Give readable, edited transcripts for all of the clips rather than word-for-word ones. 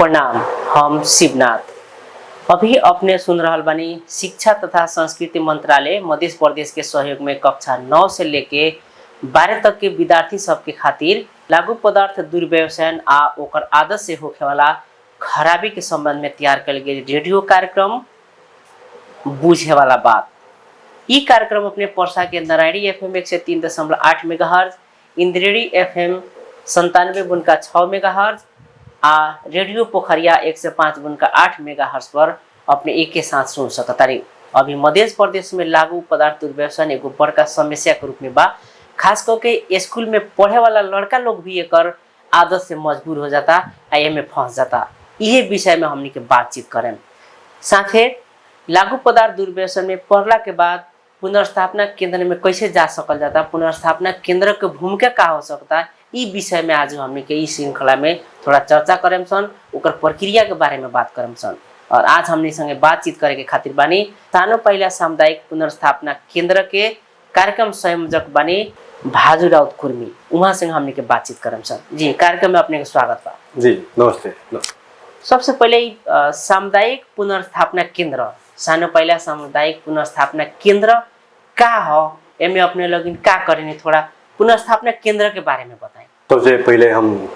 प्रणाम, हम शिवनाथ। अभी अपने सुन रहा बानी शिक्षा तथा संस्कृति मंत्रालय मध्य प्रदेश के सहयोग में कक्षा 9 से लेके 12 तक के विद्यार्थी सबके खातिर लागू पदार्थ दुर्व्यवसायन आ ओकर आदत से होखे वाला खराबी के संबंध में तैयार कल गए रेडियो कार्यक्रम बूझे वाला बात। ई कार्यक्रम अपने पर्सा के Narayani FM 103.8 megahertz, Indreni FM 97.6 megahertz आ रेडियो पोखरिया 105.8 मेगाहर्ज पर अपने एक के साथ सुन सकता रही। अभी मध्य प्रदेश में लागू पदार्थ दुर्व्यवसायन एगो बड़का समस्या के रूप में बा। खास करके स्कूल में पढ़े वाला लड़का लोग भी एक आदत से मजबूर हो जाता आ एमे फंस जाता। यही विषय में हमनी के बातचीत करें। साथे लागू पदार्थ दुर्व्यवसायन में पढ़ला के बाद पुनर्स्थापना केंद्र में कैसे जा सकल जाता, पुनर्स्थापना केंद्र के भूमिका का हो सकता, ई विषय में आज हमने के ई श्रृंखला में थोड़ा चर्चा करें सन, ओकर प्रक्रिया के बारे में बात करें सन। और आज हमने संगे बातचीत करे के खातिर बानी सानो पहिला सामुदायिक पुनर्स्थापना केंद्र के कार्यक्रम संयोजक बानी भाजू राउत कुर्मी, वहाँ से हमने के बातचीत करें सन। जी, कार्यक्रम में अपने के स्वागत बा। जी नमस्ते। सबसे पहले सामुदायिक पुनर्स्थापना केंद्र, सानो पहिला सामुदायिक पुनर्स्थापना केंद्र का हो, एमे अपने लोग का करें, थोड़ा पुनर्स्थापना केंद्र के बारे में बताएं। सबसे पहले हम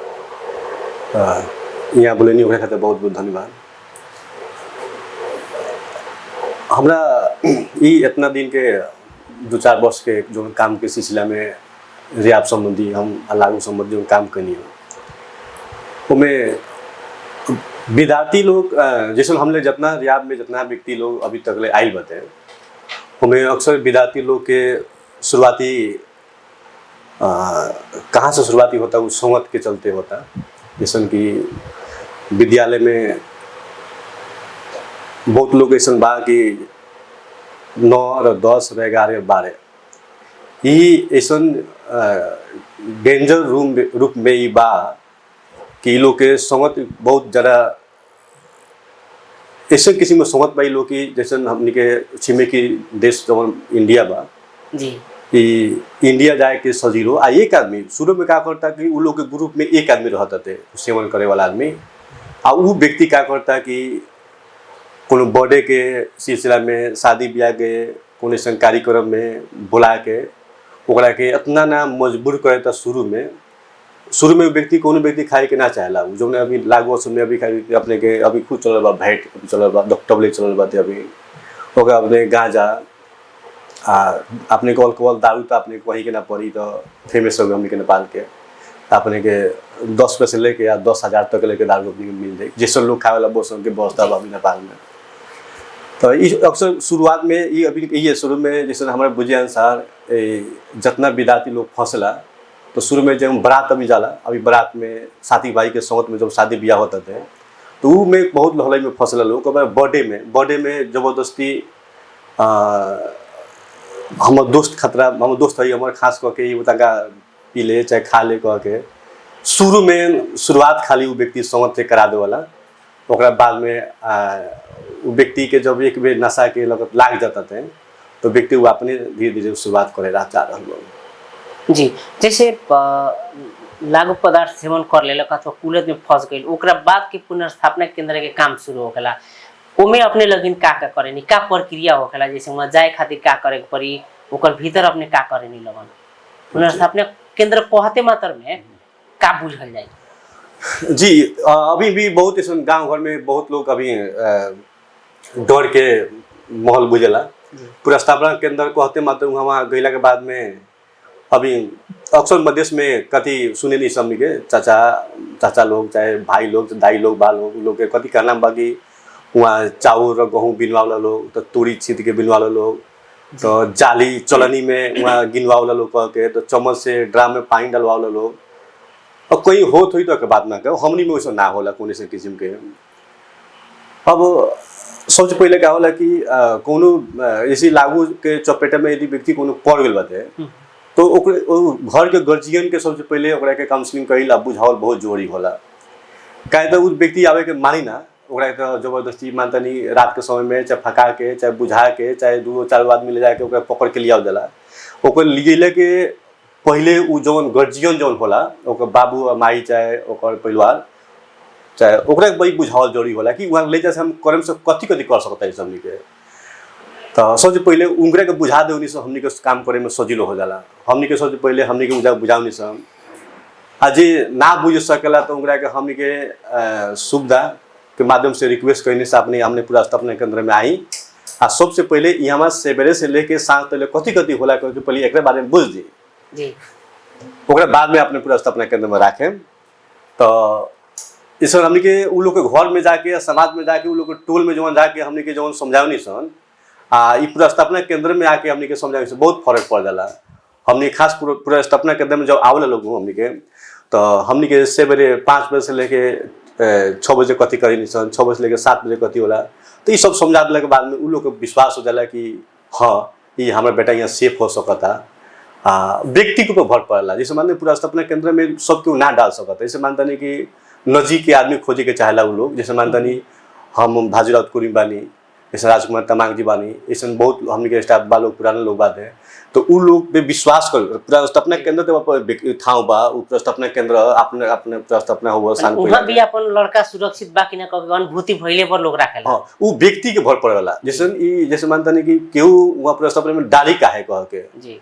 यहाँ बोलेनी होने खातिर बहुत बहुत धन्यवाद। हमरा ये इतना दिन के 2-4 वर्ष के जो काम के सिलसिला में रियाब संबंधी हम लागू संबंधी जो काम करनी हो उनमें विद्यार्थी लोग जैसे हमने जितना रियाब में जितना व्यक्ति लोग अभी तक ले आयल बते हमें अक्सर विद्यार्थी लोग के शुरुआती कहाँ से शुरुआती होता उस संगत के चलते होता। जैसे कि विद्यालय में बहुत लोग ऐसा बा कि 9 और 10 और 11 12 ये ऐसा डेंजर रूप में ये बा कि लोग के संगत बहुत ज़्यादा ऐसे किसी में संगत बा लोग की जैसे हमने के छिमेकी देश जो इंडिया बा जी, इंडिया जाए के सजीलो आ एक आदमी शुरू में क्या करता कि उन लोग के ग्रुप में एक आदमी रहता थे सेवन करे वाला आदमी आ वो व्यक्ति क्या करता कि कोनो बर्थडे के सिलसिला में शादी ब्याह के कोनो ऐसा कार्यक्रम में बुला के ओकरा के इतना ना मजबूर करे था। शुरू में व्यक्ति कोनो व्यक्ति खाए के ना चाहेला जो ने अभी लागू समय अभी खाए अपने के अभी खुद चल बा भेंट अभी चल बा डॉक्टर चल बा अभी ओकरा अपने गांजा अपने को अल्कोहल दारू तो अपने को वहीं के ना पड़ी तो फेमस हो गए हमने के नेपाल के अपने के 10 रुपये से लेके या 10,000 तक लेके दारू अपने मिल जाए जैसे लोग खाए वाला बहुत के व्यवस्था अभी नेपाल में। तो अक्सर शुरुआत में ये अभी ये शुरू में जैसे हमारे बुझे अनुसार जितना विद्यार्थी लोग फंसला तो शुरू में जब बारात अभी जाला अभी बारात में साथी भाई के संगत में जब शादी ब्याह होता थे तो वो में बहुत लहलाई में फंसला लोग। बर्थडे में ज़बरदस्ती हमारे दोस्त खतरा हमारे दोस्त है हमारे खास कह के ये तंका पी ले चाहे खा ले कह के शुरू में शुरुआत खाली वो व्यक्ति संगत से करा दे वाला ओकरा बाद में वो व्यक्ति के जब एक बेर नशा के लगत लाग जाता थे तो व्यक्ति वो अपने धीरे धीरे शुरुआत करे जा रहा जी। जैसे लागू पदार्थ सेवन कर लेलक अथवा कुलत में फंस गई ओकरा बाद के पुनर्स्थापना केंद्र के काम शुरू होखेला, ओमे अपने लगिन का करेनी, का प्रक्रिया होखेला, जैसे वहाँ जाए खातिर का करे पड़ी, ओकर भीतर अपने का करेनी लगन पुनर्स्थापना केंद्र कहते मात्र में का बुझल जाए। जी अभी भी बहुत ऐसा गांव घर में बहुत लोग अभी डर के माहौल बुझेला। पुनर्स्थापना केंद्र कहते मात्र वहाँ गैला के बाद में अभी अक्सर मध्य में कति सुने नहीं समझ के चाचा लोग चाहे भाई लोग दाई लोग बा लोग के कति कहना बाकी वहाँ चाउर और गेहूँ बिनवा वाला लोग तो तूड़ी छीट के बिनवा वाला लोग तो जाली चलनी में वहाँ गिनवा वाला लोग कह के तो चम्मच से ड्राम में पानी डलवा वाला लोग और कोई हो थोड़ी तो के बात ना कहो हमनी में वैसा ना होला कौन से किस्म के। अब सबसे पहले क्या होला कि कोनो ऐसी लागू के चपेटा में यदि व्यक्ति कोनो पड़ गए बाते तो घर के गार्जियन के सबसे पहले ओकरा के काउंसलिंग कइल बुझावल बहुत जरूरी होला। काहे तो उस व्यक्ति आवे के मानी ना ओकरा तो जबरदस्ती मानता नहीं रात के समय में चाहे फका के चाहे बुझा के चाहे 2-4 आदमी ले जाके ओकरा पकड़ के लिया जाला ओकर लिगेले के पहले उ जौन गार्जियन जौन होला ओकर बाबू और माई चाहे ओकर परिवार चाहे ओकरा बड़ी बुझावल जरूरी होला कि वहाँ ले जैसे हम करम से कथी कथी कर सकता है हमनी के। तो सबसे पहले उनकरे के बुझा दे से हमनी के काम करे में सजिलो हो जाला। हमनी के सबसे पहले हमनी के बुझावनी से आ जे ना बुझ सकेला तो उनकरा के हमनी के सुविधा के माध्यम से रिक्वेस्ट करने से अपने हमने पूरा स्थापना केंद्र में आई आ सबसे पहले यहाँ सेवेरे से लेके सांझ तक कथी कथी होला करके पहले एक बारे में बुझ दी जी ओकरा बाद में अपने पूरा स्थापना केंद्र में रखें। तो इस हमनी के उ लोग के घर में जाके समाज में जाके उ लोग के टोल में जवन जाके हमनी के जवन समझावनी सन ई पूरा स्थापना केंद्र में आके हमनी के समझावनी से बहुत फर्क पड़ जाला। हमनी खास पूरा स्थापना केंद्र में जब आवला लोग हमनी के तो हमनी के सेवेरे 5 बजे से लेके 6 बजे कथी करी सन 6 बजे से लेके 7 बजे कथी होला। तो ये सब समझा दिला के बाद में उ लोग के विश्वास हो जाला कि हाँ ये हमारा बेटा यहाँ सेफ हो सकता। व्यक्ति के ऊपर भर पड़ेला। जैसे मानते पूरा स्थापना केंद्र में सब क्यों ना डाल सकता। जैसे मानता नहीं कि नजीक के आदमी खोजे के चाहेला उ लोग। जैसे मानता नहीं हम भाजीराउत कुरी बानी, जैसे राजकुमार तमांग जी बानी, ऐसे बहुत हमने के स्टाफ बा लोग पुराने लोग बात है। तो उ लोग पे विश्वास कर पूरा स्थापना केंद्र तो ठाव बा उ स्थापना केंद्र अपने अपने स्थापना हो वहां भी अपन लड़का सुरक्षित बा कि ना कभी अनुभूति भइले पर लोग राखेला। हां उ व्यक्ति के भर पड़ेला। जैसे मानता नहीं कि केहू वहां पूरा स्थापना में डाली काहे कह के जी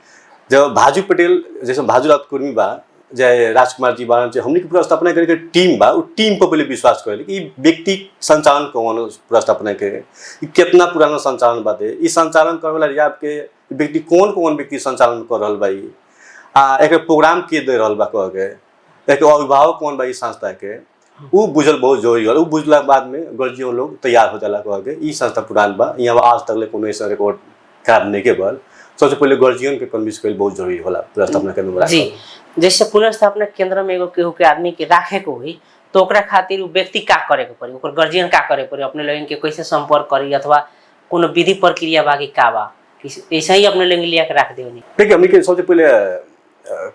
जब भाजू पटेल जैसे भाजूरात कुर्मी बा जय राजकुमार जी बारन से हमने पूरा स्थापना करके टीम बा उ टीम पर पहले विश्वास करे कि व्यक्ति संचालन कौन पूरा स्थापना के कितना पुराना संचालन बाटे ई संचालन करे वाला रियाब के व्यक्ति कौन कौन व्यक्ति संचालन कर रहल बा ई एक प्रोग्राम के दे रहल बा कह के एक अभिभावक कौन बा ई संस्था के उ बुझल बहुत जरूरी है। उ बुझला के बाद में गर्जियन लोग तैयार हो जाला कह के ई संस्था पुरान बा यहाँ आज तक ले कोनो ऐसा रिकॉर्ड खराब नहीं के बल सबसे पहले गर्जियन के कन्विंस कइल बहुत जरूरी होला पूरा स्थापना केंद्र में। जी जैसे पुनर्स्थापना केंद्र में एगो केहू के आदमी के राखे को हुई तो ओकरा खातिर उ व्यक्ति का करे के पड़ी ओकर गार्जियन का करे पड़ी अपने लोगन के कैसे संपर्क करी अथवा कोनो विधि प्रक्रिया बाकी का बा ऐसे ही अपने लोगन लिया के रख देवनी। देखिए हमनी के सबसे पहले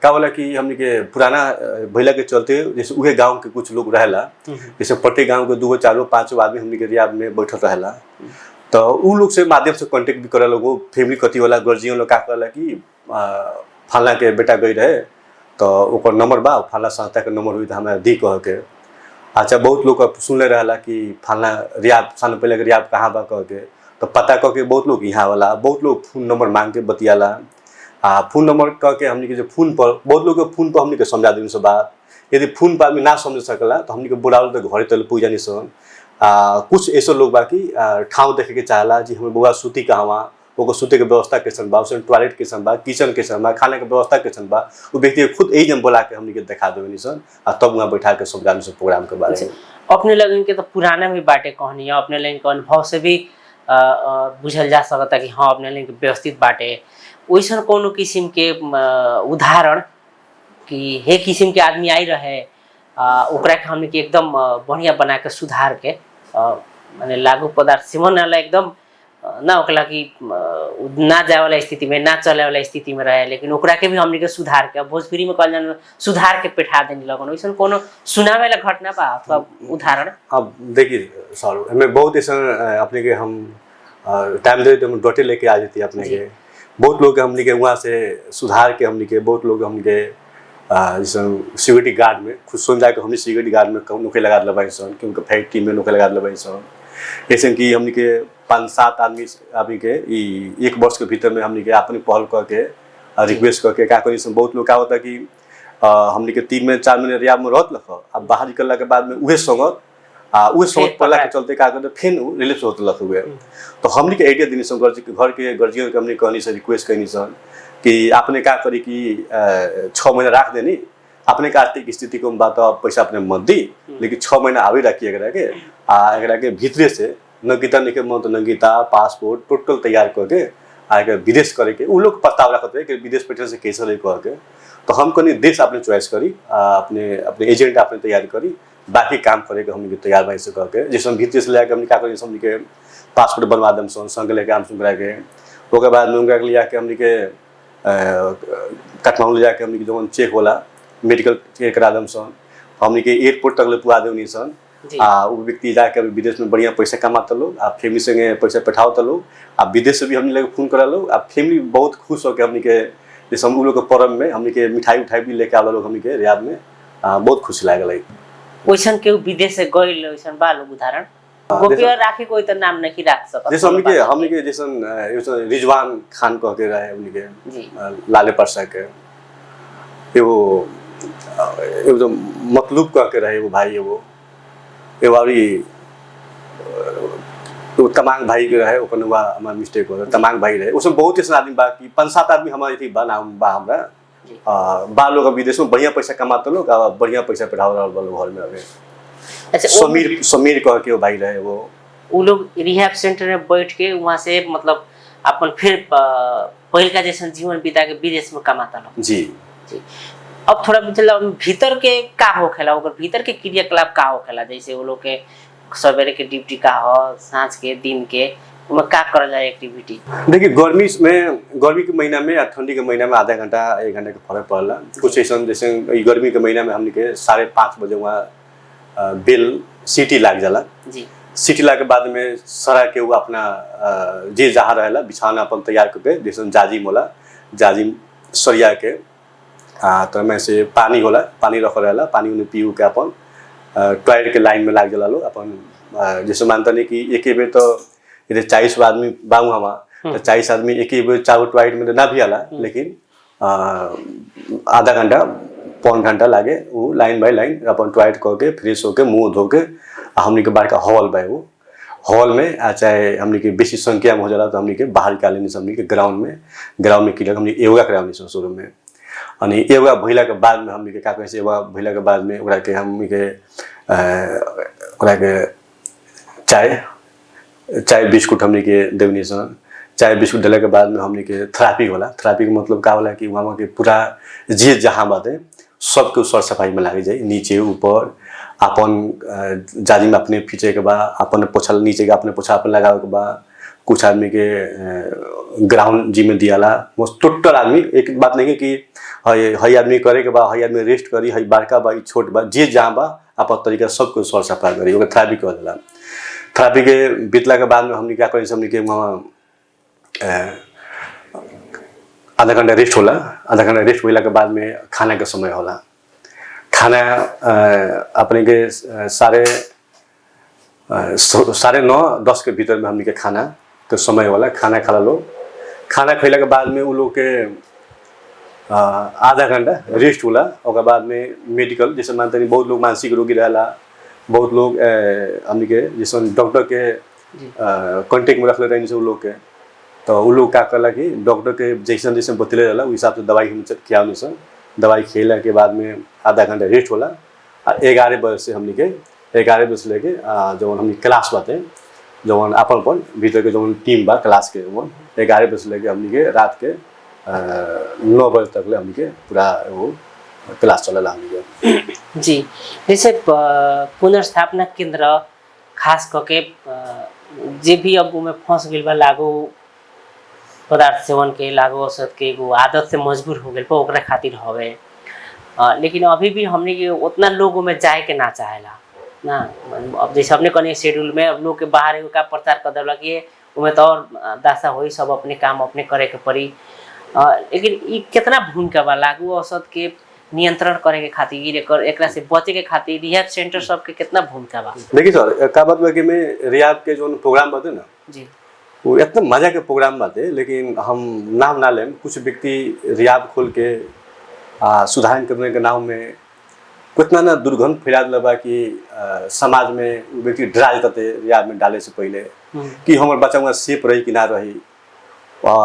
का बोला कि हमनी के पुराना भइला के चलते जैसे उहे गांव के कुछ लोग रहेला जैसे प्रत्येक गांव के 2 4 5 आदमी हमनी के रियाब में बैठल रहेला। तो उ लोग से माध्यम से कांटेक्ट भी करे लोगो फैमिली कथी वाला गार्जियन लोग का कहला कि फलना के बेटा गई रहे तो ओकर नंबर बा फलना संस्था के नंबर हुई तो हमें दी कह के। अच्छा बहुत लोग सुनले रहला कि फलना रियाब साल पहले के रियाब कहाँ बा कह के तो पता कह के बहुत लोग यहाँ वाला बहुत लोग फोन नंबर मांग के बतियाला फोन नंबर कह के हमनी के जो फोन पर बहुत लोग के फोन पर हमनी के समझा देनी सब बात। यदि फोन पर आदमी ना समझ सकला तो हमनी के बुलावल तो घरे तले पूजा नहीं सन। कुछ ऐसे लोग बाकी ठाव देखे के चाहला जी हमें बुआ सूती कहवा ओको सूते के व्यवस्था कैसन बा उसमें टॉयलेट कैसन बा किचन कैसन बा खाने के व्यवस्था कैसन बा वो व्यक्ति खुद यही जन बोला के हमनी के दिखा देवे सन तब वहाँ बैठा के समझा से प्रोग्राम के बारे में। अपने लोगन के तो पुराना भी बाटे कहानी है अपने लोगन के अनुभव से भी बुझल जा सकता कि हाँ अपने लोगन के व्यवस्थित बाटे वैसन कोनो किस्म के उदाहरण कि हे किस्म के आदमी आई रहे ओकरा के हमने के एकदम बढ़िया बना के सुधार के माने लागू पदार्थ सेवन वाला एकदम ना ओकला कि ना जाए वाला स्थिति में ना चले वाला स्थिति में रहे लेकिन ओकरा के भी हमने के सुधार के भोजपुरी में कहल जान सुधार के बैठा देनी लगन वैसन कोनो सुनावे वाला घटना बा अथवा उदाहरण। अब देखिए सर हमें बहुत ऐसा अपने के हम टाइम दे तो हम डोटे लेके आ जाती अपने के बहुत लोग हमने के वहाँ से सुधार के हमने के बहुत लोग हमने के जैसे सिक्योरिटी गार्ड में खुद सुन जाके हमने सिक्योरिटी गार्ड में नौकरी लगा दिलवाई सन कि उनका फैक्ट्री में नौकरी लगा दिलवाई सन। ऐसे कि हमने के 5-7 आदमी के एक वर्ष के भीतर में हमने के अपनी पहल करके रिक्वेस्ट करके क्या करी सन। बहुत लोग क्या होता कि हमने के 3 महीने 4 महीने रियाब में रहत लख अब बाहर निकलने के बाद में उहे संगत पड़ला के चलते क्या करते फिर रिलीफ होते लख हुए। तो हमने के आइडिया देनी सन घर के गार्जियन के हमने कहनी सन रिक्वेस्ट करनी सन कि आपने क्या करी कि 6 महीना रख देनी अपने का आर्थिक स्थिति को बात पैसा अपने मत दी लेकिन 6 महीना आवे रखिए एकरा के भीतरे से नगीता निके मन तो नगीता पासपोर्ट टोटल तैयार करके आगे विदेश करे के उ लोग प्रस्ताव रखते हैं कि विदेश पेटर्न से कैसे ले कह के। तो हम कहीं देश अपने चॉइस करी अपने एजेंट अपने तैयारी करी बाकी काम करे के हमने तैयार भाई से कह के जैसे हम भीतर से लेके हमने क्या करी हमने के पासपोर्ट बनवा दम सन संग लेके आम सुन के ओके बाद में उनका लिया के हमने के काठमांडू जाके हमने जो चेक होला मेडिकल चेक करा दम सन हमने के एयरपोर्ट तक ले पुआ देवनी सन वो व्यक्ति जाके अभी विदेश में बढ़िया पैसा कमाता लोग आप फैमिली संगे पैसा पठाओ लोग आप विदेश से भी हमने लगे फोन करा लोग आप फैमिली बहुत खुश हो के हमने के जैसे हम लोग के पर्व में हमने के मिठाई उठाई भी लेके आवा लोग हमने के रियाद में बहुत खुशी लागल। वैसन केहू विदेश से गइल वैसन बा लोग उदाहरण गोपी राखी कोई तो नाम नहीं रख सकत जैसे हमनी के जैसन रिजवान खान कह के रहे हमनी के जी लाले परसा के एगो एगो मतलूब कह के रहे वो भाई एगो अभी तमांग भाई के रहे ओपन हुआ हमारा मिस्टेक हो तमांग भाई रहे उसमें बहुत ऐसा आदमी बा कि 5-7 आदमी हमारे थी बा नाम बा हमरा बा लोग विदेश में बढ़िया पैसा कमाते लोग बढ़िया पैसा पढ़ाव रहा घर में अभी अच्छा समीर कह के वो भाई रहे वो लोग रिहैब सेंटर में बैठ के वहाँ से मतलब अपन फिर पहल का जैसा जीवन बिता के विदेश में कमाता लोग जी अब थोड़ा मतलब भीतर के का होखेला ओकर भीतर के क्रियाकलाप का होखेला जैसे वो लोग के सवेरे के ड्यूटी का हो सांझ के दिन के उनमें का करल जाए एक्टिविटी देखिए गर्मी के महीना में या ठंडी के महीना में आधा घंटा 1 घंटा का फर्क पड़ला कुछ ऐसा जैसे गर्मी के महीना में हमने के 5:30 बजे वहाँ बेल सीटी लाग जाला जी सीटी लाग के बाद में सरा के वो अपना जे जहाँ रहेला बिछाना अपन तैयार करके जैसे जाजिम होला जाजिम सरिया के तो में से पानी होला पानी रख रहेला पानी उन्हें पीऊ के अपन टॉयलेट के लाइन में लाग जाला लो अपन जैसे मानता नहीं कि एक ही बेर तो इधर 40 आदमी बाऊ हमा तो 40 आदमी एक ही बेर चाहो टॉयलेट में ना भी आला लेकिन आधा घंटा 1 घंटा लागे वो लाइन बाय लाइन अपन टॉयलेट करके फ्रेश होके मुंह धो के हमने के बाहर का हॉल बा वो हॉल में चाहे हमने के बेसी संख्या में हो जाला तो हमने के बाहर निकाले नहीं हमने के ग्राउंड में क्लियर हमने योगा कराउने शुरू में अनि योगा भइला के बाद में हमनी के का कहै योगा भइला के बाद में ओकरा के हमनी के चाय बिस्कुट हमनी के देवनी सन चाय बिस्कुट देला के बाद में हमनी के थेरेपी होला थेरेपी के मतलब का होला कि वहाँ के पूरा जे जहाँ बाते सबके सर सफाई में लागे जाए नीचे ऊपर अपन जाजिम अपने फीचे के बाद अपन पोछा नीचे के अपने पोछा अपन लगावे के बाद कुछ आदमी के ग्राउंड जी में दियाला मोस्ट टोटल आदमी एक बात नहीं है कि हई आदमी करे के बाद हई आदमी रेस्ट करी हई बड़का बा छोट बा जे जहाँ बा अपन तरीका सबको सर सफाई करी ओकर थेरेपी कह देला थेरेपी के बीतला के बाद में हमने क्या करी हमने के आधा घंटा रेस्ट होला आधा घंटा रेस्ट होला के बाद में खाना के समय होला खाना अपने के 9:30-10 के भीतर में हमने के खाना के समय होला खाना खा लो खाना खैला के बाद में वो लोग के आधा घंटा रेस्ट होला और बाद में मेडिकल जैसे मानते नहीं बहुत लोग मानसिक रोगी रहला बहुत लोग हमने के जैसे डॉक्टर के कांटेक्ट में रखले रही से लोग के तो वो लोग क्या करला कि डॉक्टर के जैसे जैसे बतले रहला उस हिसाब से दवाई हम खियावनी सन दवाई खेला के बाद में आधा घंटा रेस्ट होला और 11 बजे से हमने के 11 बजे से लेके जो हमने क्लास बाते जो अपन भीतर के जो टीम बा क्लास के 11 बजे से लेके हमने के रात के 9 बजे तक ले हमने के पूरा वो क्लास चलेला हमने के जी जैसे पुनर्स्थापना केंद्र खास करके जे भी अब में फंस गइल बा लागू पदार्थ सेवन के लागू औषध के एगो आदत से मजबूर हो गए ओकरा खातिर हवे लेकिन अभी भी हमने के उतना लोगों में जाए के ना चाहेला ना अब जैसे अपने कने शेड्यूल में अब लोग के बाहर एगो का प्रचार कर देला कि उमें तो और दासा होई सब अपने काम अपने करे के पड़ी लेकिन ई कितना भूमिका बा लागू औषध के नियंत्रण करे के खातिर एकरा से बचे के खातिर रिहैब सेंटर सब के कितना भूमिका बा देखिए सर का बात बा कि में रिहैब के जो प्रोग्राम बाते ना जी वो इतना मजा के प्रोग्राम बाते लेकिन हम नाम ना लें कुछ व्यक्ति रिहैब खोल के सुधार करने के नाम में कितना ना दुर्गंध फैला दिला कि समाज में व्यक्ति डरा जाते रिहैब में डाले से पहले कि हमारे बच्चा वहाँ सेफ रही कि ना रही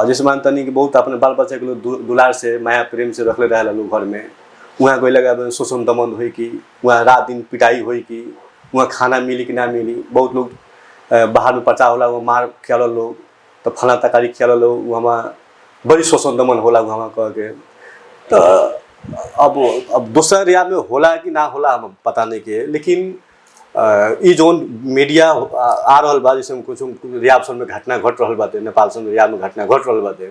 जैसे मानता नहीं कि बहुत अपने बाल बच्चा के लोग दुलार से माया प्रेम से रखले रहे लोग घर में वहाँ गई लगा शोषण दमन हुई कि वहाँ रात दिन पिटाई हुई कि वहाँ खाना मिली कि ना मिली बहुत लोग बाहर में पर्चा होला वो मार खियाल लोग तो फला तकारी खियाल लोग वहाँ बड़ी शोषण दमन होला वहाँ कह के तो अब दूसरा रिहैब में होला कि ना होला हम पता नहीं के लेकिन ये जो मीडिया आ रहा बा जैसे कुछ रिहैब सब में घटना घट रहा बाते नेपाल सब में रिहैब में घटना घट रहा बाते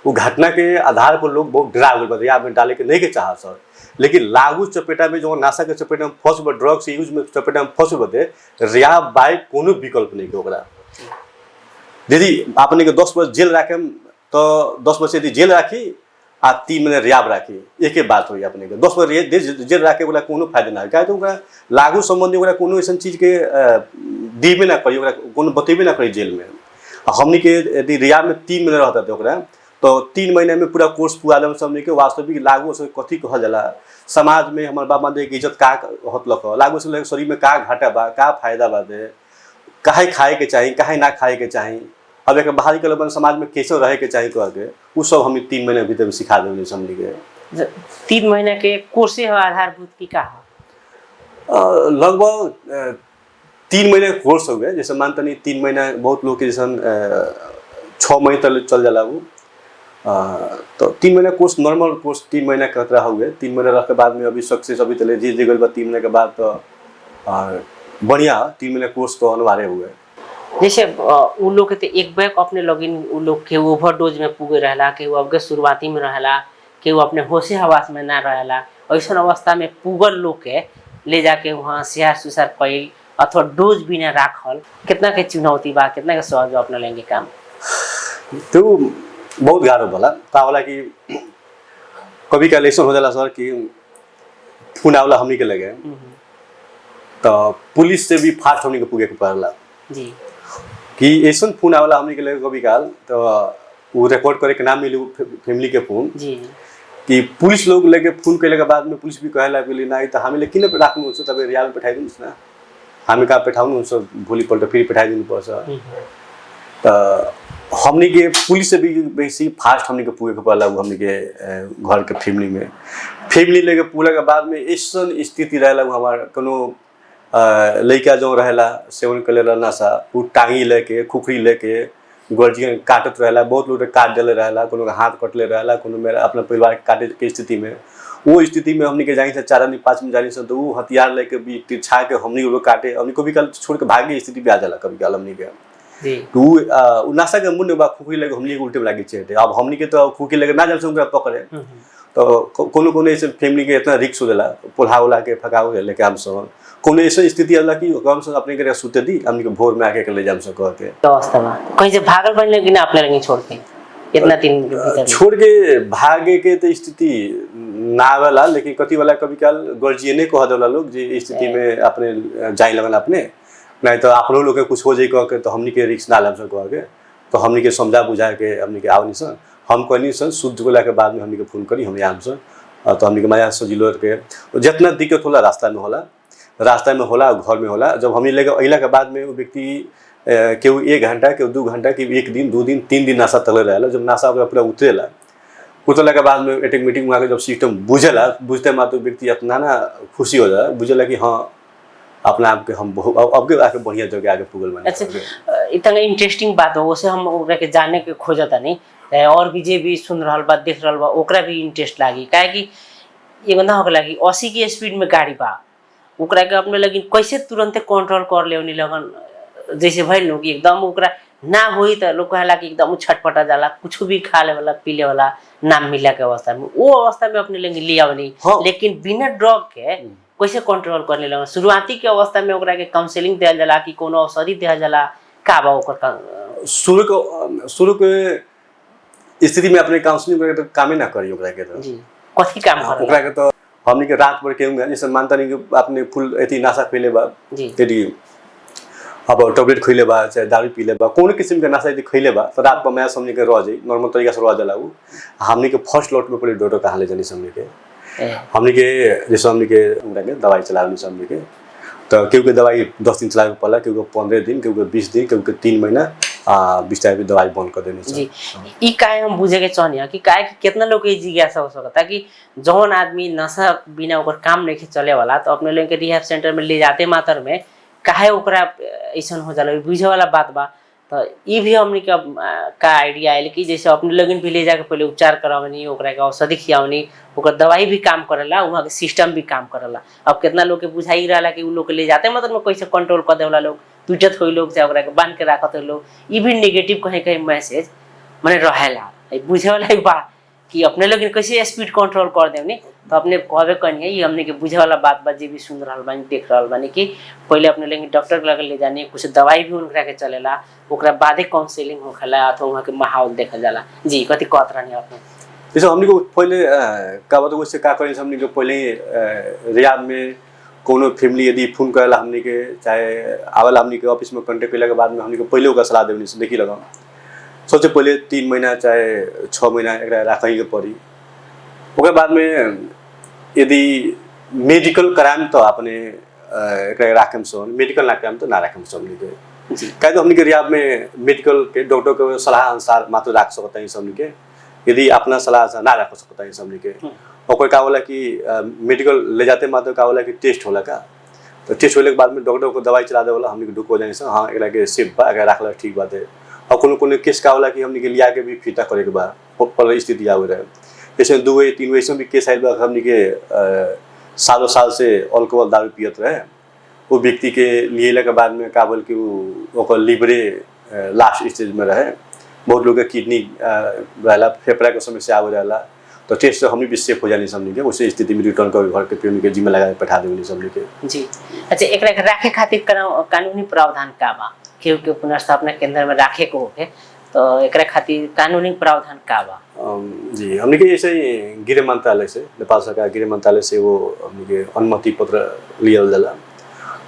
वो घटना के आधार पर लोग बहुत डरा गए बा रिहैब में डाले के नहीं के चाह सर लेकिन लागू चपेटा में जो नशा के चपेटा में फंस बा ड्रग्स यूज में चपेटा में फंस बते रिहैब बाइक कोनो विकल्प नहीं के ओकरा यदि आपने के 10 बजे जेल राखे तो 10 बजे यदि जेल राखी आ 3 महीना रियाब राखी एके बात होई अपने के 10 बार जेल राखे वाला कोनो फायदा ना काहे तो ओकरा लागू संबंधी ओकरा कोनो ऐसन चीज के दीबे ना करी ओकरा कोनो बतेबे ना करी जेल में हमनी के यदि रियाब में 3 महीना रहता थे ओकरा तो 3 महीने में पूरा कोर्स पूरा दम हमनी के वास्तविक लागू से कथी कहल जाला समाज में हमर बाप माते के इज्जत का होतलक लागू से शरीर में का घाटा बा का फायदा बा दे काहे खाए के चाहिए काहे ना खाए के चाहिए अब एक बाहरी के लोगन समाज में कैसे रहे के चाहिए कह के उ सब हम 3 महीने भीतर में सिखा देने हमनी के 3 महीने के कोर्स है आधारभूत की का लगभग 3 महीने कोर्स हो गए जैसे मानता नहीं 3 महीना बहुत लोग के जैसे 6 महीने तक चल जाला वो तो 3 महीना कोर्स नॉर्मल कोर्स 3 महीना कहता हो गए 3 महीना रह के बाद में अभी सक्सेस अभी तले जीत गई 3 महीने के बाद तो बढ़िया 3 महीना कोर्स तो अनिवार्य हो गए जैसे उ लोग के एक बैग अपने लगिन उ लोग के ओवरडोज में पुगे रहला के वो अब शुरुआती में रहला के वो अपने होशे हवास में ना रहला ऐसा अवस्था में पुगल लोग के ले जाके वहाँ सियार सुसार कैल अथवा डोज भी ना राखल कितना के चुनौती बा कितना के सहज अपना लेंगे काम तो बहुत गारो भला का होला कि कभी का इलेक्शन हो जाला सर कि फोन आवला हमनी के लगे तो पुलिस से भी फास्ट हमनी के पुगे के पड़ला जी कि ऐसा फोन आवला हमनी के लगे कभी काल तो वो रिकॉर्ड करे के नाम मिली फैमिली के फोन जी कि पुलिस लोग लेके फोन कैले के बाद में पुलिस भी कहला कि ना तो हमें लेकिन राख्नु हुन्छ तपाईँ रियाल पठाइदिनुहोस् न हामी कहाँ पठाउनुहुन्छ भोलिपल्ट फेरि पठाइदिनुपर्छ तो हमनी के पुलिस से भी बेसी फास्ट हमनी के पुगे के पड़ला हमनी के घर के फैमिली लेके पूरा के बाद में ऐसा स्थिति रहेला हमार कोनो लड़का जो रहेला सेवन करेला नशा वो टांगी लेके खुखरी लेके गर्जियन काटत रहेला बहुत लोग काट देले रहेला कोनो हाथ कटले रहेला कोनो मेरा अपना परिवार के काटे के स्थिति में वो स्थिति में हमनी के जानी से 4 आदमी 5 में जानी से तो वो हथियार लेके भी तिरछा के हमनी लोग काटे हमनी को भी कल छोड़ के भागे स्थिति भी आ जाला कभी कल हमनी के तो उ नशा के मुन्ने बा खुखरी लेके हमनी के उल्टे लागे छे अब हमनी के तो खुखरी लेके ना जान से उनका पकड़े तो कोनो ऐसे फैमिली के इतना रिस्क हो जाला पोल्हा उला के फकाओ के लेके हम सब कोनो ऐसे स्थिति आला कि हम सब अपने के सुते दी हमनी के भोर में आके के ले जाम सब कह के तो अवस्था में कहीं से भागल बन लेकिन अपने लगी छोड़ के इतना दिन के भीतर छोड़ के भागे के तो स्थिति ना आवेला लेकिन कथी वाला कभी काल गर्जियने कह देला लोग जे स्थिति में अपने जाई लगन अपने नहीं तो आपनो लोग के कुछ हो जाई कह के तो हमनी के रिस्क ना लेम सब कह के तो हमनी के समझा बुझा के हमनी के आवनी सन हम कहनी सन शुद्ध गोला के बाद में हमनी के फोन करी हम आम सन तो हमनी के माया सजिलो के जितना दिक्कत होला रास्ता में होला घर में होला जब हमनी लेके अइला के बाद में वो व्यक्ति केहू 1 घंटा केहू 2 घंटा केहू 1 दिन 2 दिन 3 दिन नशा तले रहेला जब नशा पूरा उतरला के बाद में ऑटोमेटिक वहाँ के जब सिस्टम बुझेला बुझते मात्र व्यक्ति इतना ना खुशी हो जाला बुझेला कि हाँ अपना आप के हम अब आके बढ़िया जगह आगे पुगल बने अच्छा इतना इंटरेस्टिंग बात हो उसे हम ओकरा के जाने के खोजता नहीं और भी जे भी सुन रहल बा देख रहल बा ओकरा भी इंटरेस्ट लागी काहे कि एगो ना होके लागी 80 की स्पीड में गाड़ी बा ओकरा के अपने लगी कैसे तुरंते कंट्रोल कर लेवनी लगन जैसे भइल लोग एकदम ओकरा ना होई त लोग कहला कि एकदम छटपटा जाला कुछ भी खा ले वाला पी ले वाला ना मिला के अवस्था में वो अवस्था में अपने लगी लिया बनी लेकिन बिना ड्रग के कैसे कंट्रोल कर ले शुरुआती के अवस्था में ओकरा के काउंसलिंग दिया जाला कि कोनो औषधि दिया जाला का बा ओकर शुरू के स्थिति में अपने काउंसलिंग करे तो कामे ना करी ओकरा के तो जी कथी काम करे ओकरा के तो हमनी के रात भर केहू जैसे मानता नहीं कि अपने फुल एती नशा खइले बा जी तेरी अब टैबलेट खइले बा चाहे दारू पीले बा कोनो किस्म के नशा यदि खइले बा तो रात में मैं समझ के रह जाई नॉर्मल तरीका से रह जाला उ हमनी के फर्स्ट लॉट में पहले डॉक्टर कहाँ ले जानी समझ के हमनी के जैसे हमनी के दवाई चलावनी समझ के तो केहू के दवाई 10 दिन चलावे पड़ला केहू के 15 दिन केहू के 20 दिन केहू के 3 महीना बिस्तार भी दवाई बंद कर देनी जी ई काहे हम बुझे के चाहनी कि काहे कि कितना लोग के जिज्ञासा हो सकता कि जौन आदमी नशा बिना ओकर काम नहीं चले वाला तो अपने लोग के रिहैब सेंटर में ले जाते मात्र में काहे ओकरा ऐसा हो जाला बुझे वाला बात बा तो ये भी हमने का आइडिया आयल कि जैसे अपने लोगन भी ले जाके पहले उपचार करावनी ओकरा के औषधि खियावनी ओकर दवाई भी काम करेला वहाँ के सिस्टम भी काम करेला अब कितना लोग के बुझाई रहा कि उ लोग के ले जाते मतलब में कैसे कंट्रोल कर देवला लोग पीटत हो लोग चाहे ओकरा के बांध के रखत हो लोग ये भी नेगेटिव कहीं कहीं मैसेज मैंने रहेला बुझे वाला बा कि अपने लोग कैसे स्पीड कंट्रोल कर देवनी तो अपने कहबे कनी ये हमने के बुझे वाला बात बा जे भी सुन रहल बानी देख रहल बानी कि पहले अपने लोग डॉक्टर के लगे ले जानी कुछ दवाई भी उनकरा के चलेला ओकरा बादे काउंसलिंग होखेला अथवा वहाँ के माहौल देखल जाला जी कथी कहत रहनी अपने जैसे हमने को पहले का बताओ उससे का करें हमने को पहले रियाद में कोनो फैमिली यदि फोन करेला हमने के चाहे आवेला हमने के ऑफिस में कांटेक्ट कैला के बाद में हमने को पहले ओका सलाह देवनी से देखी लगा सबसे पहले 3 महीना चाहे 6 महीना एकरा राखै के पड़ी ओकर बाद में यदि मेडिकल कराम तो अपने एकरा राखम सोन मेडिकल ना कराम तो ना राखम सोन हमने के काहे तो हमने के रियाद में मेडिकल के डॉक्टर के सलाह अनुसार मात्र राख सकता है हमने के यदि अपना सलाह से ना रख सकता है हमने के और का होला कि मेडिकल ले जाते मात्र का होला कि टेस्ट होला का तो टेस्ट होने के बाद में डॉक्टर को दवाई चला दे वाला हमने ढुक हो जाए हाँ एकरा के सेफ बा अगर रखला ठीक बात है और कोनो केस का होला कि हमने के लिया के भी फिटा करे के बाद पर स्थिति आवे रहे जैसे 2 वे 3 वे भी केस आइल बा हमने के सालों साल से अल्कोहल दारू पियत रहे वो व्यक्ति के लिए के बाद में का बोल कि वो लिवरे लास्ट स्टेज में रहे बहुत लोग के किडनी रहला फेफड़ा के समस्या आवे रहला तो टेस्ट हमने भी सेफ हो जानी समझ के उस स्थिति में रिटर्न कर घर के पेन के जिम्मे लगा के बैठा देनी समझ के जी अच्छा एकरा के राखे खातिर कानूनी प्रावधान का बा के पुनर्स्थापना केंद्र में राखे को होके तो एकरा खातिर कानूनी प्रावधान का बा जी हमने के ऐसे ही गृह मंत्रालय से नेपाल सरकार गृह मंत्रालय से वो हमने के अनुमति पत्र लियल जाला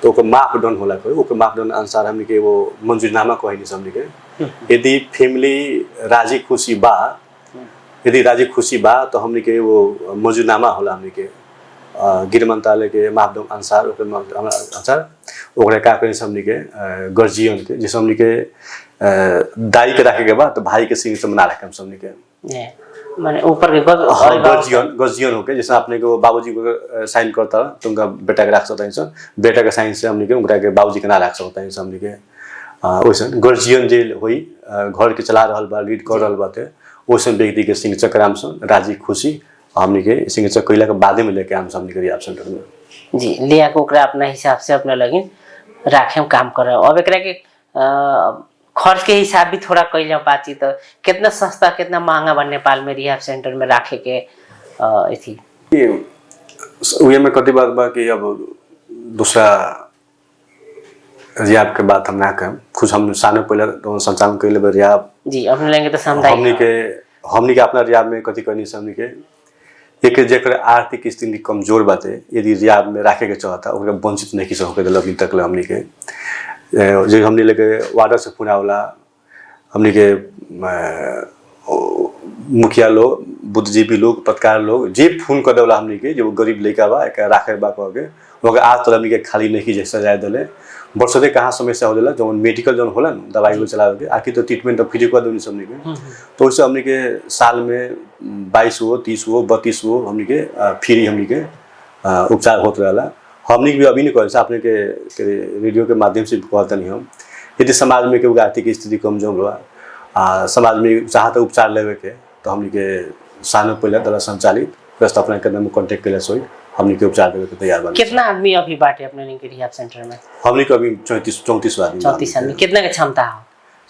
तो ओकर मापदंड होला कोई ओकर मापदंड अनुसार हमने के वो मंजूरनामा कहनी समझ के यदि फैमिली राजी खुशी बा यदि राजी खुशी बा तो हमने के वो मंजूरनामा होला हमने के गृह मंत्रालय के मापदंड अनुसार अनुसार ओकरा का करें हमने के गार्जियन के जैसे हमने के दाई के रखे के बाद तो भाई के सिंह से मना रखे हम हमने के माने ऊपर के गार्जियन होके जैसे आपने को बाबूजी को साइन करता तो उनका बेटा के रख सकता है बेटा के साइन से हमने के उनका के बाबूजी के ना रख सकता है हमने के वैसे गार्जियन जे होई घर के चला रहल बा लीड कर रहल बाटे वैसे व्यक्ति के सिग्नेचर कराम से राजी खुशी हमने के सिग्नेचर कइला के बादे में लेके आम हमने के रियाब सेंटर में जी लिया को ओकरा अपना हिसाब से अपना लगिन राखे काम करे अब एकरा के खर्च के हिसाब भी थोड़ा कइला बातचीत तो कितना सस्ता कितना महंगा बा नेपाल में रिहाब सेंटर में राखे के एथी उहे में कति बात बा कि अब दूसरा रियाब के बात हम ना करें खुद हम साने पहले तो संचालन कइले बा रियाब जी अपने लेंगे तो सामुदायिक हमनी के अपना रियाब में कति करनी हमनी के एक जेकर आर्थिक स्थिति कमजोर बाटे यदि रियाब में राखे के चाहता ओकरा वंचित नहीं किस होके अभी तक हमनी के जो हमने लेके वार्डर से फोन आवला हमने के मुखिया लोग बुद्धिजीवी लोग पत्रकार लोग जे फोन कर देवला हमने के जो गरीब लड़का बा एक राखे बा कह के मगर आज तक हमने के खाली नहीं जैसा जाए दले वर्षों कहाँ समस्या हो जाला जो मेडिकल जो होला न दवाई को चला के आखिर तो ट्रीटमेंट तो फ्री कर देनी हमने के तो उससे हमने के साल में 22 हो 30 हो 32 हो हमने के फ्री हमने के उपचार होते रहला हमने भी अभी नहीं कहे अपने के रेडियो के माध्यम से कहते नहीं हम यदि समाज में केहू आर्थिक स्थिति कमजोर बा समाज में चाहता उपचार लेवे के तो हमने के सालों पहले दल संचालित व्यवस्थापना केंद्र में कांटेक्ट कैला सोई हमने के उपचार देवे के तैयार बा कितना आदमी अभी बाटे अपने के रिहाब सेंटर में हमने के अभी 34 आदमी 34 आदमी कितना के क्षमता हो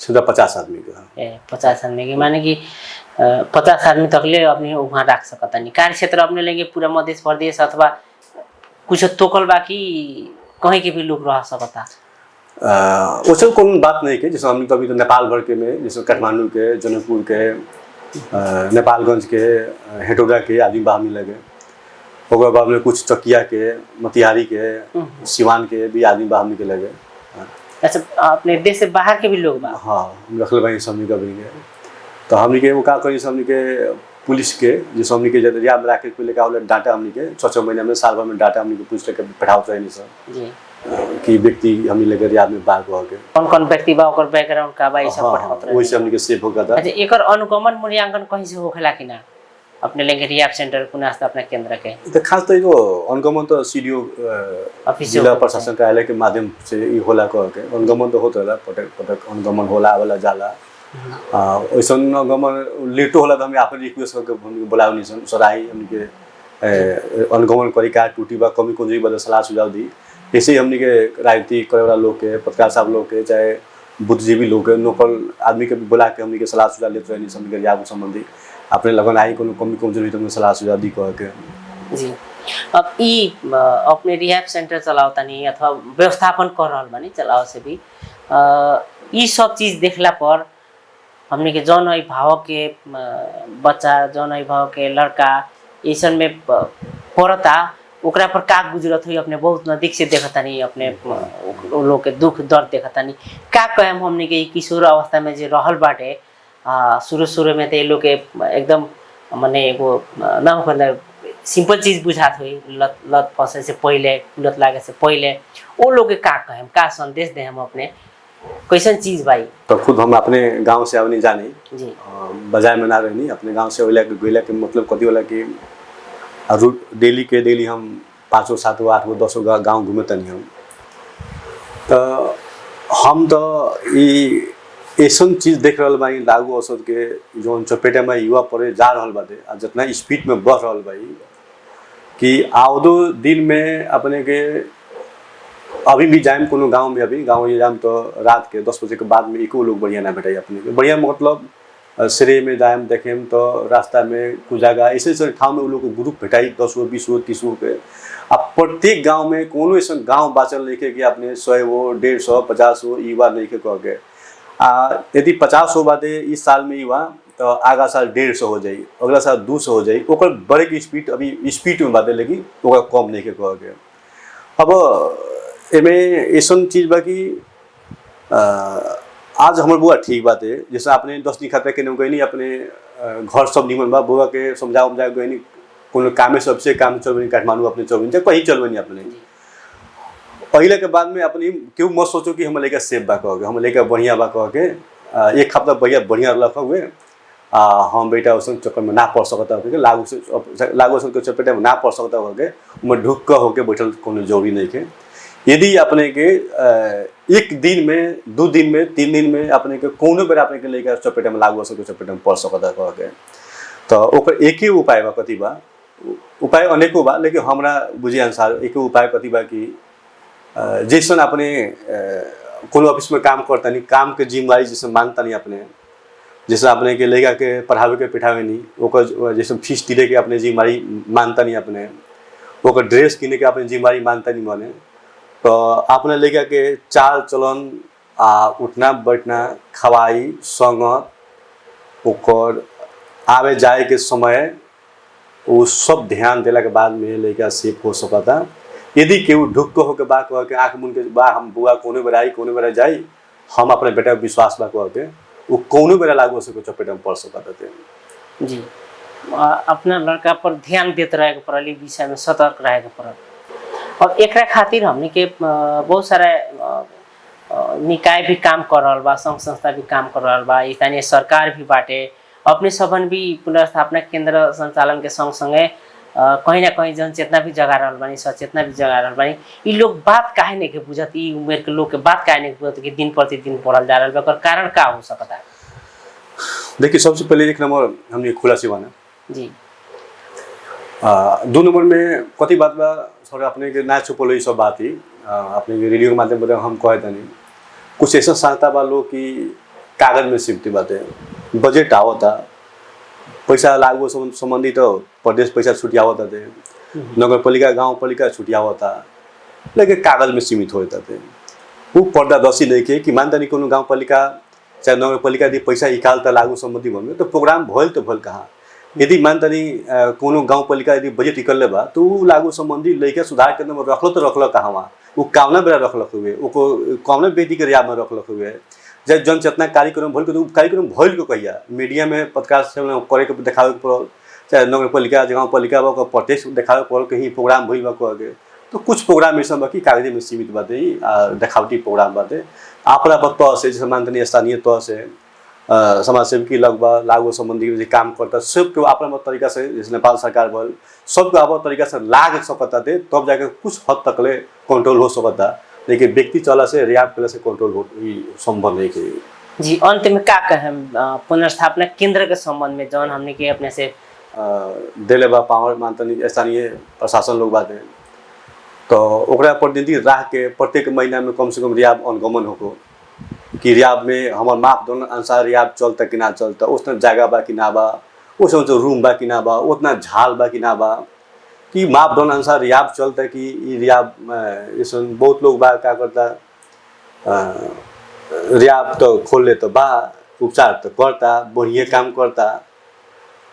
सीधा 50 आदमी के 50 आदमी की माने कि 50 आदमी तक ले अपने वहाँ रख सकता नहीं कार्य क्षेत्र अपने लेंगे पूरा मध्य प्रदेश अथवा कुछ तोकल बाकी कहीं के भी लोग रह सकता वैसे कोई बात नहीं के जैसे हमने तो अभी तो नेपाल भर के में जैसे काठमांडू के जनकपुर के नेपालगंज के हेटौडा के आदमी बाहर में लगे ओकर बाद में कुछ चकिया के मोतिहारी के सिवान के भी आदमी बाहर में लगे अच्छा अपने देश से बाहर के भी लोग बा हाँ रखल भाई हमने का भी तो हमने के वो का करी हमने के पुलिस के जैसे हमने के जरिया में राखे पहले का डाटा हमने के 6 महीने में साल भर में डाटा हमने के पुलिस के पठाओ चाहिए सर जी कि व्यक्ति हमने लेकर रियाद में बाहर हो के कौन व्यक्ति बा ओकर बैकग्राउंड का बा ई सब पठावत रहे वैसे हमने के सेव हो गया अच्छा एकर अनुगमन मूल्यांकन कहीं से होखेला कि ना अपने लेंगे रियाब सेंटर पुनर्स्थापना केंद्र के तो खास तो यो अनुगमन तो सीडीओ जिला प्रशासन कार्यालय के माध्यम से ई होला कह के अनुगमन तो होता होला पटक अनुगमन होला वाला जाला वैसे अनुगमन लेटो होला तो हम आपन रिक्वेस्ट करके हम बुलावनी सन सराही हमने के अनुगमन करी का टूटी बा कमी कुंजी बदल सलाह सुझाव दी ऐसे ही हमने के राजनीति करे वाला लोग के पत्रकार साहब लोग के चाहे बुद्धिजीवी लोग के नौकल आदमी के बुला के हमने के सलाह सुझाव लेते रहनी समझ के रियाब संबंधी अपने लगन आई कोनो कमी कमजोरी तो सलाह सुझाव दी कह के जी अब ई अपने रिहाब सेंटर चलावता नहीं अथवा व्यवस्थापन कर रहल बानी चलाओ से भी ई सब चीज देखला पर हमने के जौन अभिभावक के बच्चा, जौन अभिभावक के लड़का ऐसन में पड़ता, ओकरा पर का गुजरत हुई अपने बहुत नजदीक से देखतानी, अपने उ लोग के दुख दर्द देखतानी। का कहेम हमने के किशोर अवस्था में जे रहल बाटे, शुरू में तो ये लोग के एकदम माने एगो ना होकर सिंपल चीज बुझात हुई, लत फंसे से पहले, लत लागे से पहले, वो लोग के का कहेम, का संदेश दे हम अपने, कैसन चीज भाई? तो खुद हम अपने गांव से आवनी जानी जी, बाजार में ना रहनी, अपने गांव से गइला के मतलब कथी होला कि डेली के डेली हम 5 7 8 10 गांव घूमे तनी हम। तो हम तो ऐसन चीज देख रहा बानी लागू औसत के जो चपेटा में युवा पड़े जा रहा बाटे, आ जितना स्पीड में बढ़ रहा भाई कि आओदो दिन में अपने के अभी भी जाए कोनो गांव में, अभी गांव ये जाम तो रात के 10 बजे के बाद में एको लोग बढ़िया ना भेटाई अपने के। बढ़िया मतलब श्रेय में जाए देखें तो रास्ता में कुछ जगह ऐसे ऐसे ठाव में लोग ग्रुप भेटाई 10 गो 20 गो 30 गो के। अब प्रत्येक गांव में कोनो ऐसा गांव बाचल नहीं कि अपने 100 गो 150 50 गो युवा नहीं के कह के यदि 50 हो बाटे इस साल में युवा तो आगा साल 150 हो जाए, अगला साल 200 हो जाए, ओकर बढ़े की स्पीड अभी स्पीड में बाटे लेकिन ओकर कम नहीं के कह के। अब एमे ऐसा चीज बा कि आज हमारे बुआ ठीक बात है, जैसे आपने 10 दिन खाते के गई नहीं अपने घर सब निमन बा, बुआ के समझा गई नहीं कोनो कामे सबसे काम चलबनी काठमांडू अपने चलबनी चाहे कहीं चलबनी अपने पहले के बाद में अपनी क्यों मत सोचो कि हम लेकर सेफ बा कह के, हम लेकर बढ़िया बा कह के एक हफ्ता बढ़िया रख हुए हम बेटा उस चक्कर में ना पड़ सकता हो लागू के चपेटा में ना पड़ सकता हो के मैं ढुक होके बैठल कोनो जरूरी नहीं के। यदि अपने के एक दिन में 2 दिन में 3 दिन में अपने के कोनो बेर अपने के लेकर चपेटा में लागू के चपेटा में पड़ सकता कह के, तो ओकर एक ही उपाय बा कथी बा, उपाय अनेकों बा लेकिन हमरा बुझे अनुसार एक उपाय कथी बा कि जैसन अपने कोनो ऑफिस में काम करता नहीं, काम के जिम्मेदारी जैसे मानता नहीं अपने, जैसे अपने के लेगा के पढ़ावे के पिठावे नहीं, ओकर जैसे फीस दिले के अपने जिम्मेदारी मानता नहीं अपने, ओकर ड्रेस किने के अपने जिम्मेदारी मानता नहीं माने, तो अपने लेगा के चाल चलन उठना बैठना खवाई संगत ओकर आवे जाए के समय वो सब ध्यान देला के बाद में लेकर सेफ हो सकता। यदि केहू ढुक हो के बा कह के आँख मुन के बा हम बुआ कोनो बेरा आई कोनो बेरा जाई, हम अपने बेटा के विश्वास बा कह के वो कोनो बेरा लागू से चपेटा में पड़ सकता थे। जी, अपना लड़का पर ध्यान देते रहे के पड़ल, विषय में सतर्क रहे के पड़ल। और एक खातिर हमने के बहुत सारा निकाय भी काम कर रहा बा, संघ संस्था भी काम कर रहा बा, स्थानीय सरकार भी बाटे, अपने सबन भी पुनर्स्थापना केंद्र संचालन के संग संगे कहीं ना कहीं जन चेतना भी जगा रहा बानी, सचेतना भी जगा रहा बानी। ये लोग बात काहे नहीं के बुझत, ई उम्र के लोग के बात काहे नहीं बुझत कि दिन प्रतिदिन पढ़ल जा रहा बा, कारण का हो सकता है? देखिए सबसे पहले एक नंबर हमने खुला सिवाना जी, 2 नंबर में कति बात बा सर अपने के ना छुपल सब बात ही अपने के रेडियो के माध्यम पर हम कहे तनी कुछ ऐसा संस्था बा लोग की कागज में सिमटी बातें बजट आवता पैसा लागू संबंधी तो प्रदेश पैसा छुटियावता थे, नगर पालिका गाँव पालिका छुटियावता लेकिन कागज में सीमित होता थे। वो पर्दादर्शी नहीं के कि मानता नहीं कोनो गाँव पालिका चाहे नगर पालिका यदि पैसा निकालता लागू संबंधी भूमि तो प्रोग्राम भल तो भल कहाँ, यदि मानता नहीं कोनो गाँव पालिका यदि बजट निकल बा तो वो लागू संबंधी लेके सुधार के अंदर रखलो तो रखल कहाँ वहाँ वो कामना बेरा रखलक हुए वो कामना बेटी के रियाब में रखलक हुए जब जन चेतना कार्यक्रम भल के तो कार्यक्रम भल को कहिया मीडिया में पत्रकार से करे के देखावे पड़ल, चाहे नगर पालिका गाँव पालिका बा प्रत्यक्ष देखावे पड़ल कहीं प्रोग्राम भइल बा कह के, तो कुछ प्रोग्राम ऐसा बा कि कागजे में सीमित बाटे देखावटी प्रोग्राम बाटे आपला तह से जैसे मानते स्थानीय तह से समाज सेवकी लगभग लागू संबंधी काम करता सबके अपना तरीका से जैसे नेपाल सरकार बल सबको अपना तरीका से लाग सकता थे तब जाकर कुछ हद तक ले कंट्रोल हो सकता, लेकिन व्यक्ति चला से रियाब कला से कंट्रोल हो संभव नहीं के। जी, अंत में का कहें पुनर्स्थापना केंद्र के संबंध में जौन हमने के अपने से दिले बा पावर मानता स्थानीय प्रशासन लोग बात है तो ओकरा प्रतिनिधि राह के प्रत्येक महीना में कम से कम रियाब अनुगमन हो कि रियाब में हमार मापदंड अनुसार रियाब चलता कि ना चलता, उतना जगह बा कि ना बा, उसमें रूम बा कि ना बा, उतना झाल बा कि ना बा, कि मापदंड अनुसार रियाब चलता कि रियाब इसमें बहुत लोग बा क्या करता रियाब तो खोल ले तो बा उपचार तो करता बढ़िया काम करता,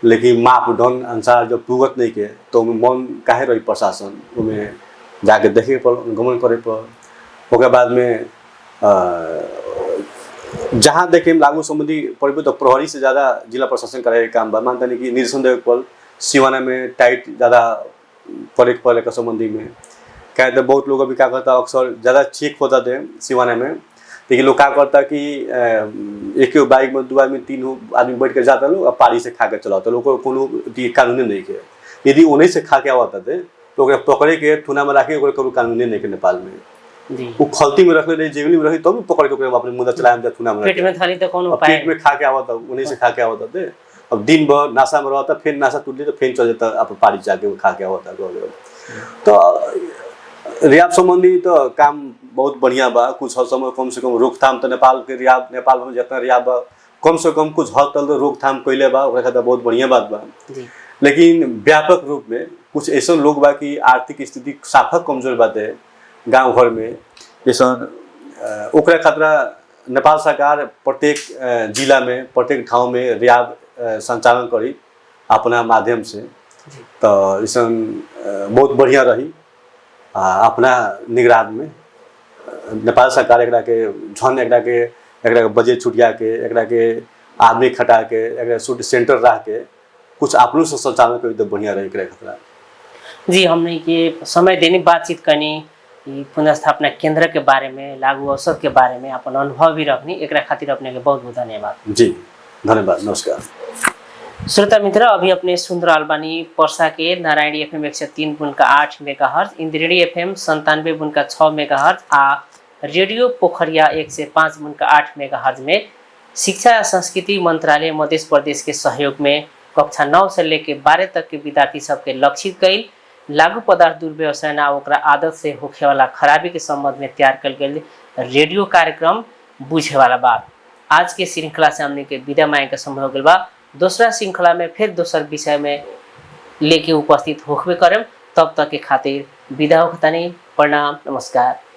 लेकिन मापदंड अनुसार जब पुगत नहीं के तो मन काहे रही प्रशासन उमें जाके देखे पर गमन करे पर। ओकर बाद में जहाँ देखे लागू संबंधी पड़े तो प्रहरी से ज़्यादा जिला प्रशासन करे काम बा। मानता नहीं कि निरीक्षण पर सिवाना में टाइट ज़्यादा पड़े का संबंधी में क्या तो बहुत लोग अभी क्या करता अक्सर ज़्यादा चेक होता थे सिवाना में, लेकिन लोग क्या करता कि एक बाइक में 2 आदमी 3 आदमी बैठ के जाता लोग और पारी से खा के चलाता लोग को कानूनी नहीं के। यदि उन्हीं से खा के आवता थे तो पकड़े के थुना में रखे कानूनी नहीं के नेपाल में वो खलती में रख ले जेवली में रखी तो भी पकड़ के अपने मुद्दा चलाए थुना में पेट में थाली तो कौन उपाय पेट में खा के आवता उन्हीं से खा के आवता थे। अब दिन भर नाशा में रहता फिर नाशा टूट तो फिर चल जाता आप पारी जाके खा के आवता। तो रियाब संबंधी तो काम बहुत बढ़िया बा। कुछ हद समय कम से कम रोकथाम तो नेपाल के रियाब नेपाल में जितना रियाब बा कम से कम कुछ हद तक रोकथाम कैले बा खातिर बहुत बढ़िया बात बा। लेकिन व्यापक रूप में कुछ ऐसा लोग बा कि आर्थिक स्थिति साफा कमजोर बाटे गांव घर में जैसा ओकरा खतरा नेपाल सरकार प्रत्येक जिला में प्रत्येक ठाव में रियाब संचालन करी अपना माध्यम से तो ऐसा बहुत बढ़िया रही अपना निगरान में। नेपाल सरकार एकरा के झन एकरा के बजट छुटिया के एकरा के आदमी खटा के एकरा शूट सेंटर रह के कुछ अपनों से संचालन करी तो बढ़िया रही एकरा खतरा। जी हमने ये समय देने बातचीत करनी पुनर्स्थापना केंद्र के बारे में लागू औषध के बारे में अपन अनुभव भी रखनी एकरा खातिर अपने के बहुत बहुत धन्यवाद। जी धन्यवाद नमस्कार। श्रोता मित्र अभी अपने सुन रहल बानी पर्सा के Narayani FM 103.8 megahertz, Indreni FM 97.6 megahertz आ रेडियो पोखरिया 105.8 मेगाहर्ज में शिक्षा या संस्कृति मंत्रालय मध्य प्रदेश के सहयोग में कक्षा 9 से लेकर 12 तक के विद्यार्थी सबके लक्षित कईल लागू पदार्थ दुर्व्यवसाय ना ओकरा आदत से होखे वाला खराबी के संबंध में तैयार कल गई रेडियो कार्यक्रम बुझे वाला बात। आज के श्रृंखला से हमने के विदा मांगे के समय हो गल बा। दूसरा श्रृंखला में फिर दूसर विषय में लेके उपस्थित होबे करम। तब तक के खातिर विदा होखतानी। प्रणाम नमस्कार।